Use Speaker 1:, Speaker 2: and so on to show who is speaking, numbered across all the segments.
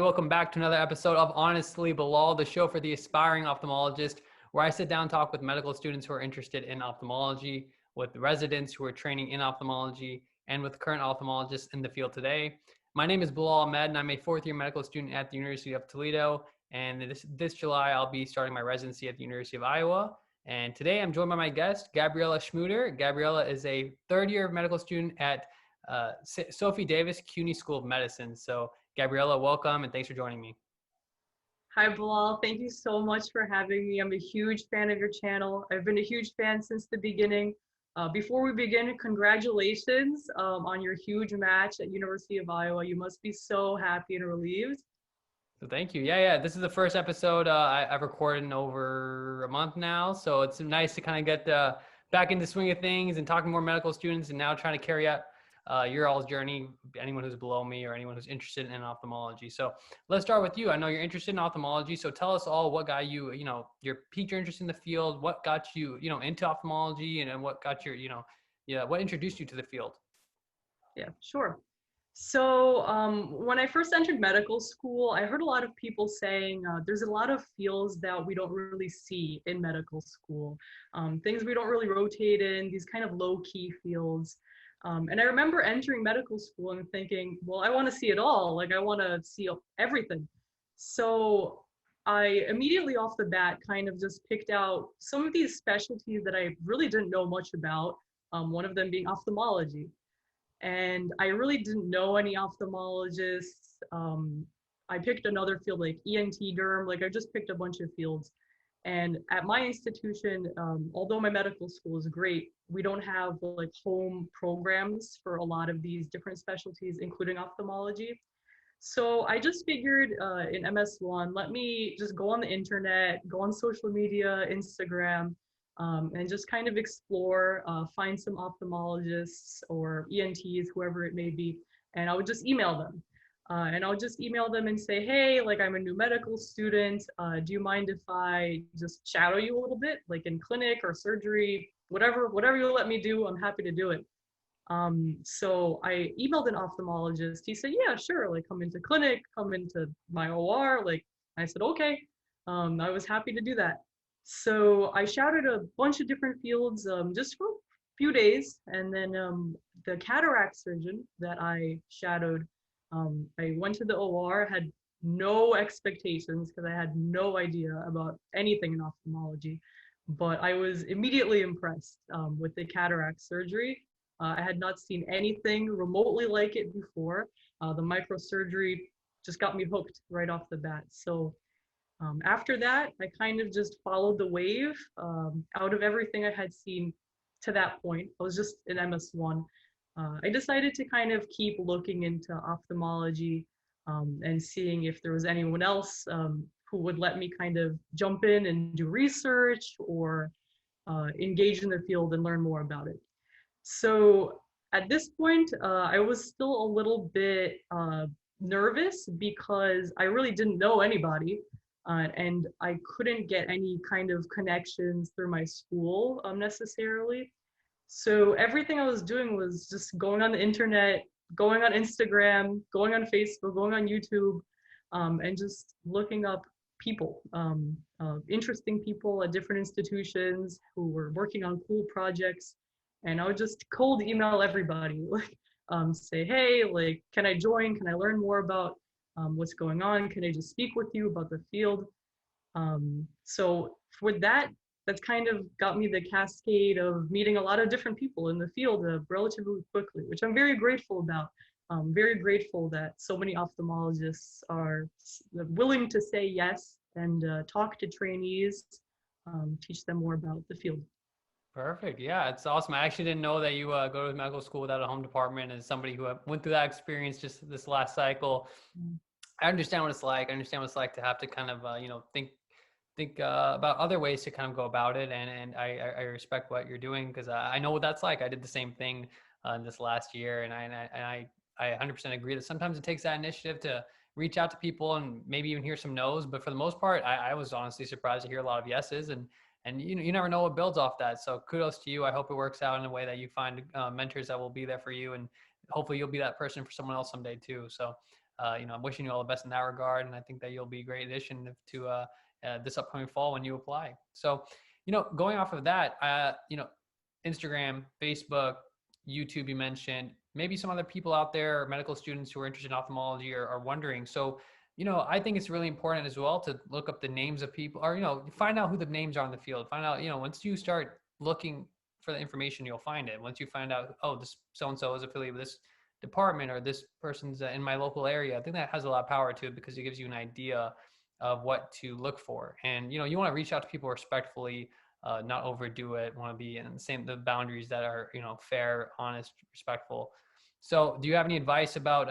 Speaker 1: welcome back to another episode of Honestly Bilal, the show for the aspiring ophthalmologist, where I sit down and talk with medical students who are interested in ophthalmology, with residents who are training in ophthalmology, and with current ophthalmologists in the field today. My name is Bilal Ahmed, and I'm a fourth-year medical student at the University of Toledo, and this July, I'll be starting my residency at the University of Iowa. And today, I'm joined by my guest, Gabriella Schmuter. Gabriella is a third-year medical student at Sophie Davis CUNY School of Medicine. So Gabriella, welcome, and thanks for joining me.
Speaker 2: Hi, Bilal. Thank you so much for having me. I'm a huge fan of your channel. I've been a huge fan since the beginning. Before we begin, congratulations on your huge match at University of Iowa. You must be so happy and relieved.
Speaker 1: So thank you. Yeah. This is the first episode I've recorded in over a month now. So it's nice to kind of get back into the swing of things and talking more medical students, and now trying to carry out your all's journey, anyone who's below me or anyone who's interested in ophthalmology. So let's start with you. I know you're interested in ophthalmology. So tell us all what got you, your piqued your interest in the field, what got you, into ophthalmology, and what got your, what introduced you to the field?
Speaker 2: Yeah, sure. So when I first entered medical school, I heard a lot of people saying there's a lot of fields that we don't really see in medical school, things we don't really rotate in, these kind of low-key fields. And I remember entering medical school and thinking, well, I want to see it all. Like, I want to see everything. So I immediately off the bat kind of just picked out some of these specialties that I really didn't know much about, one of them being ophthalmology. And I really didn't know any ophthalmologists. I picked another field like ENT derm, like I just picked a bunch of fields. And at my institution, although my medical school is great, we don't have like home programs for a lot of these different specialties, including ophthalmology. So I just figured in MS1, let me just go on the internet, go on social media, Instagram, and just kind of explore, find some ophthalmologists or ENTs, whoever it may be, and I would just email them. And I'll just email them and say, hey, like I'm a new medical student. Do you mind if I just shadow you a little bit, like in clinic or surgery, whatever you let me do, I'm happy to do it. So I emailed an ophthalmologist. He said, yeah, sure, like come into clinic, come into my OR. Like I said, okay. I was happy to do that. So I shadowed a bunch of different fields just for a few days. And then the cataract surgeon that I shadowed, I went to the OR, had no expectations because I had no idea about anything in ophthalmology, but I was immediately impressed with the cataract surgery. I had not seen anything remotely like it before. The microsurgery just got me hooked right off the bat. So after that, I kind of just followed the wave out of everything I had seen to that point. I was just in MS1. I decided to kind of keep looking into ophthalmology and seeing if there was anyone else who would let me kind of jump in and do research or engage in the field and learn more about it. So at this point, I was still a little bit nervous because I really didn't know anybody and I couldn't get any kind of connections through my school necessarily. So everything I was doing was just going on the internet, going on Instagram, going on Facebook, going on YouTube, and just looking up people, interesting people at different institutions who were working on cool projects. And I would just cold email everybody, like say, hey, like, can I join? Can I learn more about what's going on? Can I just speak with you about the field? So with that, that's kind of got me the cascade of meeting a lot of different people in the field relatively quickly, which I'm very grateful about. I'm very grateful that so many ophthalmologists are willing to say yes and talk to trainees, teach them more about the field.
Speaker 1: Perfect. Yeah, it's awesome. I actually didn't know that you go to medical school without a home department. As somebody who went through that experience just this last cycle, I understand what it's like. I understand what it's like to have to kind of, think about other ways to kind of go about it. And I respect what you're doing because I know what that's like. I did the same thing this last year. And I 100% agree that sometimes it takes that initiative to reach out to people and maybe even hear some no's. But for the most part, I was honestly surprised to hear a lot of yeses. And you never know what builds off that. So kudos to you. I hope it works out in a way that you find mentors that will be there for you. And hopefully you'll be that person for someone else someday too. So I'm wishing you all the best in that regard. And I think that you'll be a great addition to this upcoming fall when you apply. So, going off of that, Instagram, Facebook, YouTube, you mentioned, maybe some other people out there, or medical students who are interested in ophthalmology are wondering. So, I think it's really important as well to look up the names of people, or, find out who the names are in the field. Find out, once you start looking for the information, you'll find it. Once you find out, oh, this so-and-so is affiliated with this department, or this person's in my local area, I think that has a lot of power to it, because it gives you an idea of what to look for. And, you want to reach out to people respectfully, not overdo it, want to be in the boundaries that are, fair, honest, respectful. So do you have any advice about,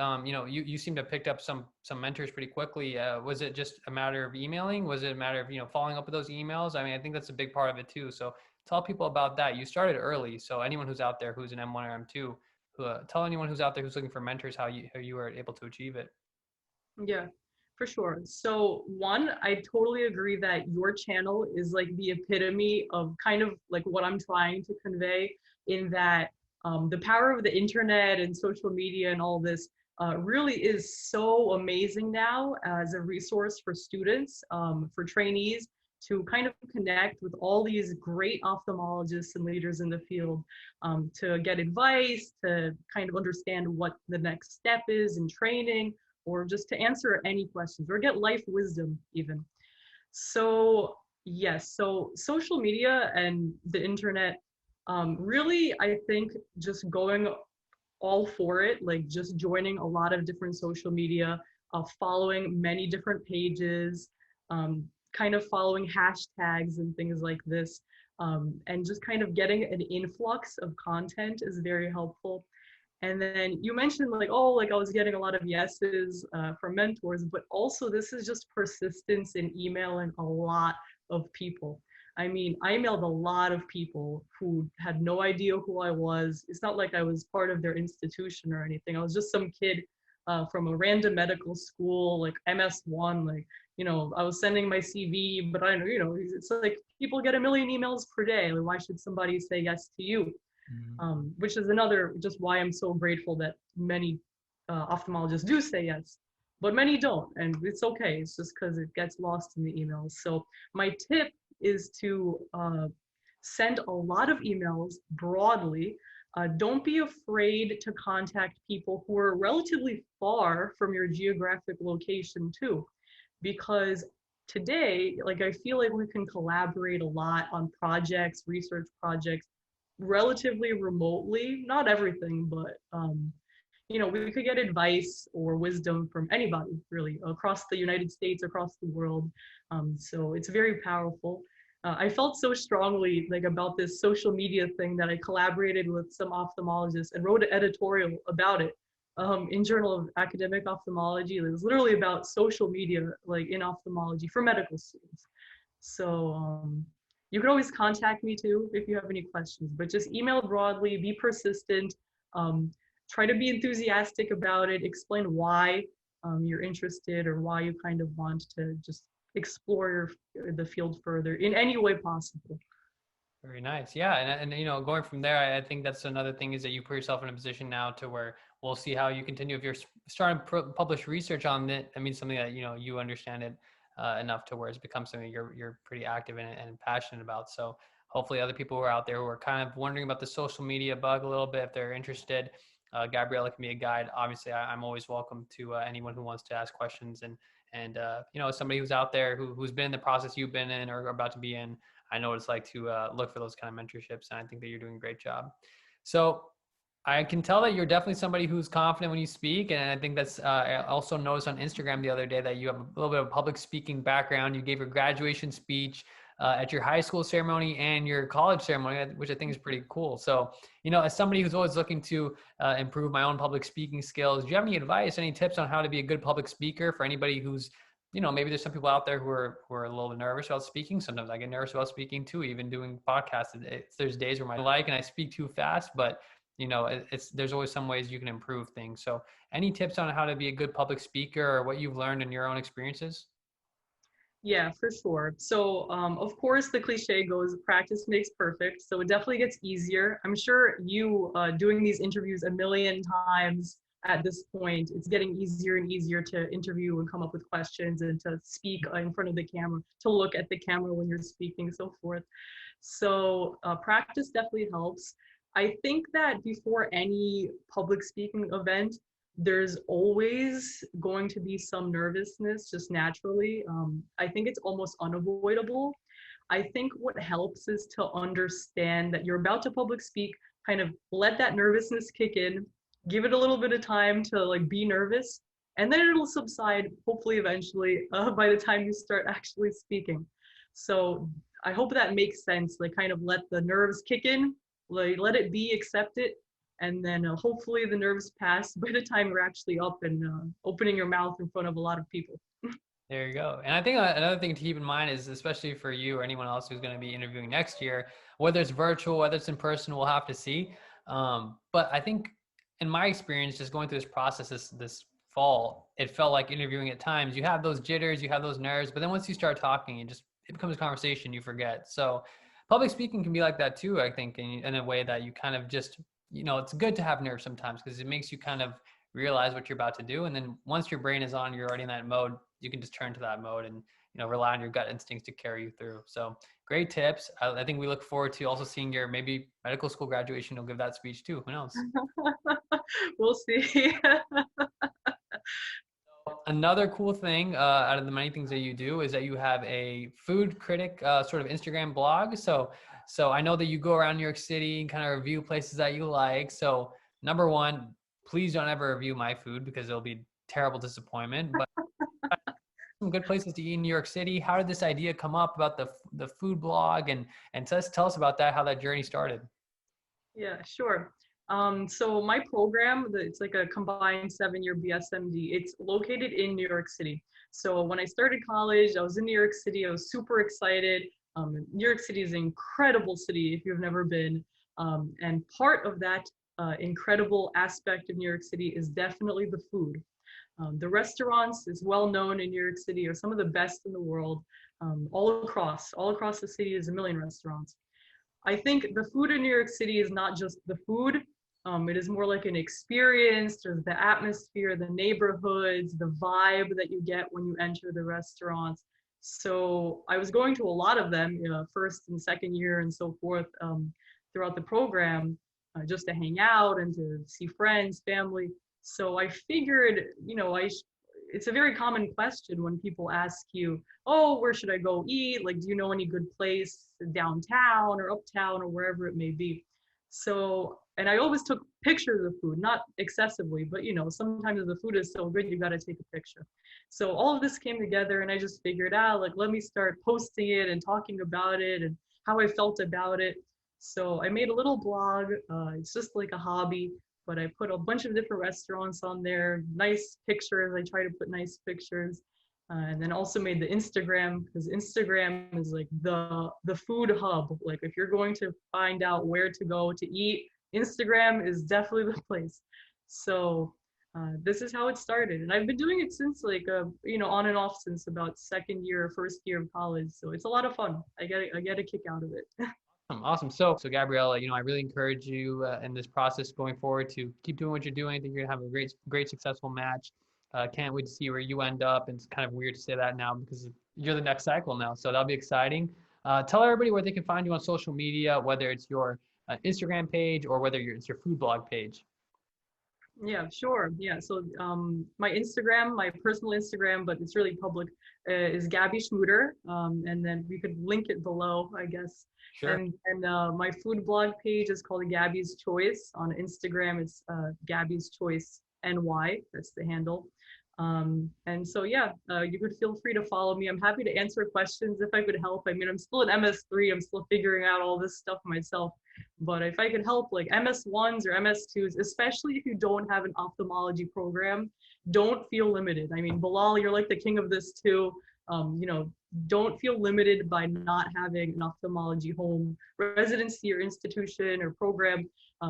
Speaker 1: you seem to have picked up some mentors pretty quickly. Was it just a matter of emailing? Was it a matter of, following up with those emails? I mean, I think that's a big part of it too. So tell people about that. You started early. So anyone who's out there who's an M1 or M2, tell anyone who's out there who's looking for mentors how you were able to achieve it.
Speaker 2: Yeah, for sure. So one, I totally agree that your channel is like the epitome of kind of like what I'm trying to convey, in that the power of the internet and social media and all this really is so amazing now as a resource for students, for trainees, to kind of connect with all these great ophthalmologists and leaders in the field, to get advice, to kind of understand what the next step is in training, or just to answer any questions, or get life wisdom even. So yes, so social media and the internet, really, I think just going all for it, like just joining a lot of different social media, following many different pages, kind of following hashtags and things like this, and just kind of getting an influx of content is very helpful. And then you mentioned like, oh, like I was getting a lot of yeses from mentors, but also this is just persistence in emailing a lot of people. I mean, I emailed a lot of people who had no idea who I was. It's not like I was part of their institution or anything. I was just some kid from a random medical school, like MS1, like, I was sending my CV, but I know, it's like people get a million emails per day. Like, why should somebody say yes to you? Which is another, just why I'm so grateful that many ophthalmologists do say yes, but many don't, and it's okay. It's just because it gets lost in the emails. So my tip is to send a lot of emails broadly. Don't be afraid to contact people who are relatively far from your geographic location too, because today, like, I feel like we can collaborate a lot on projects, research projects, relatively remotely. Not everything, but we could get advice or wisdom from anybody really across the United States, across the world. So it's very powerful. I felt so strongly like about this social media thing that I collaborated with some ophthalmologists and wrote an editorial about it in Journal of Academic Ophthalmology. It was literally about social media, like in ophthalmology for medical students. So you can always contact me too if you have any questions, but just email broadly, be persistent, try to be enthusiastic about it, explain why you're interested, or why you kind of want to just explore the field further in any way possible.
Speaker 1: Very nice. Yeah. And going from there, I think that's another thing, is that you put yourself in a position now to where we'll see how you continue. If you're starting to publish research on it, I mean, something that, you understand it enough to where it's become something you're pretty active in and passionate about. So hopefully other people who are out there who are kind of wondering about the social media bug a little bit, if they're interested, Gabriella can be a guide. Obviously, I'm always welcome to anyone who wants to ask questions. And somebody who's out there who's been in the process you've been in or about to be in, I know what it's like to look for those kind of mentorships. And I think that you're doing a great job. So I can tell that you're definitely somebody who's confident when you speak. And I think that's, I also noticed on Instagram the other day that you have a little bit of public speaking background. You gave your graduation speech at your high school ceremony and your college ceremony, which I think is pretty cool. So, as somebody who's always looking to improve my own public speaking skills, do you have any advice, any tips on how to be a good public speaker for anybody who's, maybe there's some people out there who are a little bit nervous about speaking. Sometimes I get nervous about speaking too, even doing podcasts. There's days where and I speak too fast, but there's always some ways you can improve things. So any tips on how to be a good public speaker, or what you've learned in your own experiences?
Speaker 2: Yeah, for sure. So, of course, the cliche goes, practice makes perfect. So it definitely gets easier. I'm sure you doing these interviews a million times at this point, it's getting easier and easier to interview and come up with questions and to speak in front of the camera, to look at the camera when you're speaking, so forth. So practice definitely helps. I think that before any public speaking event, there's always going to be some nervousness just naturally. I think it's almost unavoidable. I think what helps is to understand that you're about to public speak, kind of let that nervousness kick in, give it a little bit of time to like be nervous, and then it'll subside, hopefully eventually, by the time you start actually speaking. So I hope that makes sense. Like kind of let the nerves kick in, like let it be, accept it, and then hopefully the nerves pass by the time you're actually up and opening your mouth in front of a lot of people.
Speaker 1: There you go. And I think another thing to keep in mind is, especially for you or anyone else who's going to be interviewing next year, whether it's virtual, whether it's in person, we'll have to see. But I think in my experience, just going through this process this fall, it felt like interviewing at times. You have those jitters, you have those nerves, but then once you start talking, it becomes a conversation, you forget. So public speaking can be like that too, I think, in a way that you kind of just, it's good to have nerves sometimes because it makes you kind of realize what you're about to do. And then once your brain is on, you're already in that mode, you can just turn to that mode and, rely on your gut instincts to carry you through. So great tips. I think we look forward to also seeing your maybe medical school graduation. You'll give that speech too. Who knows?
Speaker 2: We'll see.
Speaker 1: Another cool thing out of the many things that you do is that you have a food critic sort of Instagram blog. So I know that you go around New York City and kind of review places that you like. So number one, please don't ever review my food because it'll be terrible disappointment. But some good places to eat in New York City. How did this idea come up about the food blog, and tell us about that, how that journey started?
Speaker 2: Yeah, sure. So my program, it's like a combined 7-year BSMD. It's located in New York City. So when I started college, I was in New York City. I was super excited. New York City is an incredible city if you've never been. And part of that incredible aspect of New York City is definitely the food. The restaurants is well known in New York City, are some of the best in the world. All across the city is a million restaurants. I think the food in New York City is not just the food. It is more like an experience. There's the atmosphere, the neighborhoods, the vibe that you get when you enter the restaurants. So I was going to a lot of them, first and second year and so forth, throughout the program, just to hang out and to see friends, family. So I figured, it's a very common question when people ask you, oh, where should I go eat? Like, do you know any good place downtown or uptown or wherever it may be? So, and I always took pictures of food, not excessively, but sometimes if the food is so good, you got to take a picture. So all of this came together and I just figured out, like, let me start posting it and talking about it and how I felt about it. So I made a little blog. It's just like a hobby, but I put a bunch of different restaurants on there, nice pictures. I try to put nice pictures. And then also made the Instagram, because Instagram is like the food hub. Like if you're going to find out where to go to eat, Instagram is definitely the place. So this is how it started. And I've been doing it since like, on and off since about second year, first year of college. So it's a lot of fun. I get a kick out of it.
Speaker 1: Awesome. So Gabriella, I really encourage you in this process going forward to keep doing what you're doing. I think you're gonna have a great, successful match. Can't wait to see where you end up. And it's kind of weird to say that now because you're the next cycle now. So that'll be exciting. Tell everybody where they can find you on social media, whether it's your Instagram page or whether it's your food blog page.
Speaker 2: Yeah, sure. Yeah. So my Instagram, my personal Instagram, but it's really public, is Gabby Schmuter. And then we could link it below, I guess.
Speaker 1: Sure.
Speaker 2: And my food blog page is called Gabby's Choice. On Instagram, it's Gabby's Choice NY. That's the handle. And so, yeah, you could feel free to follow me. I'm happy to answer questions if I could help. I mean, I'm still an MS3. I'm still figuring out all this stuff myself. But if I could help like MS1s or MS2s, especially if you don't have an ophthalmology program, don't feel limited. I mean, Bilal, you're like the king of this too. Don't feel limited by not having an ophthalmology home residency or institution or program.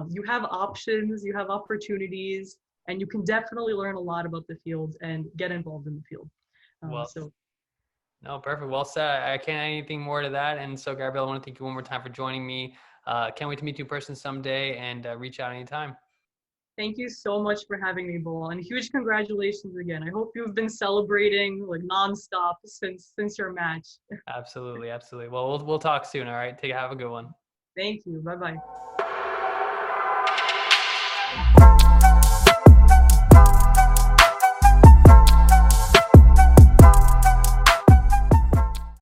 Speaker 2: You have options, you have opportunities, and you can definitely learn a lot about the field and get involved in the field.
Speaker 1: No, perfect. Well said. I can't add anything more to that. And so, Gabrielle, I want to thank you one more time for joining me. Can't wait to meet you in person someday and reach out anytime.
Speaker 2: Thank you so much for having me, Bilal, and huge congratulations again. I hope you've been celebrating like nonstop since your match.
Speaker 1: Absolutely, absolutely. Well, we'll talk soon. All right, have a good one.
Speaker 2: Thank you. Bye bye.